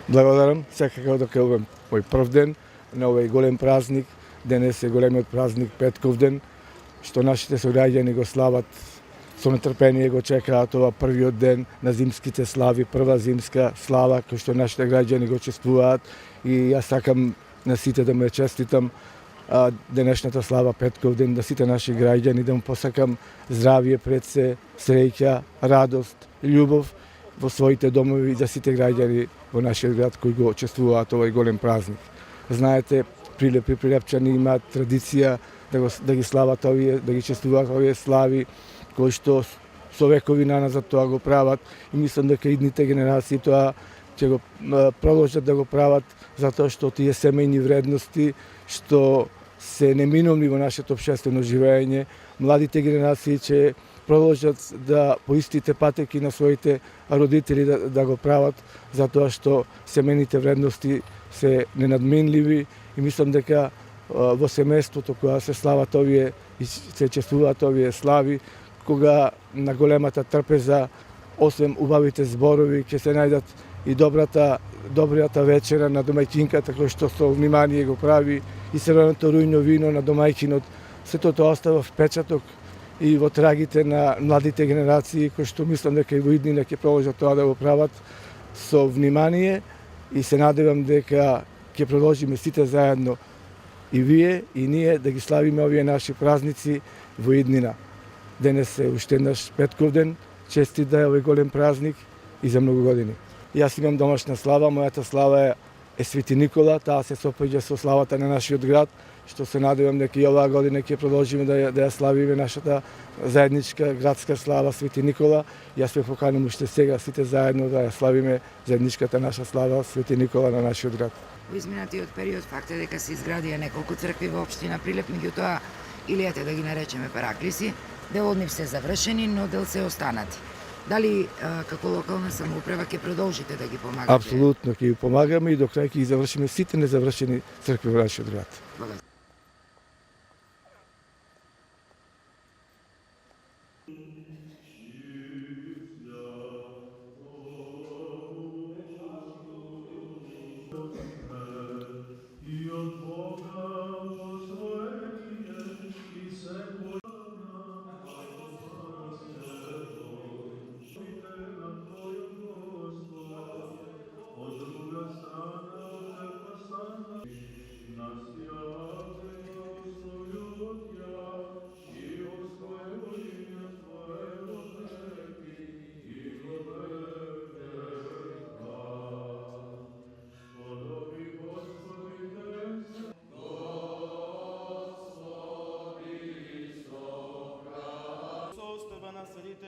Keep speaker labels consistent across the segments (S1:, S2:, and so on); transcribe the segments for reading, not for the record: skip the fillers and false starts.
S1: Благодарам, секако да кажам мој прв ден на овој голем празник. Денес е големиот празник Петков ден, што нашите сограѓани го слават со нетрпение, го чекаат ова првиот ден на зимските слави, прва зимска слава кој што нашите граѓани го чествуваат и јас сакам на сите да ме честитам денешната слава Петков ден, да сите наши граѓани да му посакам здравје пред се, среќа, радост, љубов во своите домови и за сите граѓани во нашиот град кои го чествуваат овој голем празник. Знаете, Прилеп и Прилепчани имаат традиција да ги слават овие, да ги чествуваат овие слави кои што со векови наназад тоа го прават и мислам дека идните генерации тоа ќе го продолжат да го прават затоа што тие семејни вредности што се неминовни во нашето општествено живење, младите генерации ќе продолжат да по истите патеки на своите родители да го прават затоа што семејните вредности се ненадменливи и мислам дека во семејството кога се слават овие и се чествуваат овие слави, кога на големата трпеза, освен убавите зборови, ќе се најдат и добријата вечера на домаќинката кој што со внимание го прави и сервеното рујно вино на домаќинот. Сето тоа остава впечаток и во трагите на младите генерации кои што мислам дека и во иднина ќе продолжат тоа да го прават со внимание и се надевам дека ќе продолжиме сите заедно и вие и ние да ги славиме овие наши празници во иднина. Денес е уште еднаш Петков ден, честит да е овој голем празник и за многу години. Јас имам домашна слава, мојата слава е Свети Никола, таа се сопаѓа со славата на нашиот град, што се надевам дека и оваа година ќе продолжиме да ја славиме нашата заедничка градска слава Свети Никола. Јас ве поканувам уште сега сите заедно да ја славиме заедничката наша слава Свети Никола на нашиот град.
S2: Во изминатиот период факт е дека се изградија неколку цркви во општина Прилеп, меѓутоа илијата да ги наречеме параклиси, дел од нив се завршени, но дел се останати. Дали како локална самоуправа ќе продолжите да ги помагате?
S1: Апсолутно ќе ги помагаме и до крај ќе ги завршиме сите незавршени цркви во нашиот град.
S2: Благодарам.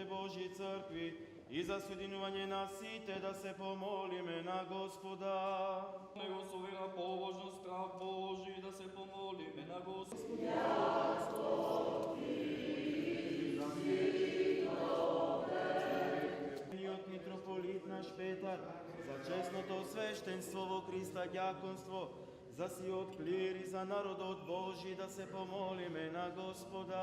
S3: Божји цркви и за соединување на сите да се помолиме на Господа.
S4: Него со вера, побожност, страх Божи да се помолиме на Господа.
S3: Митрополит наш Петар, за честното свештенство во Христа ѓаконство, за сиот клир и за народот Божи да се помолиме на Господа.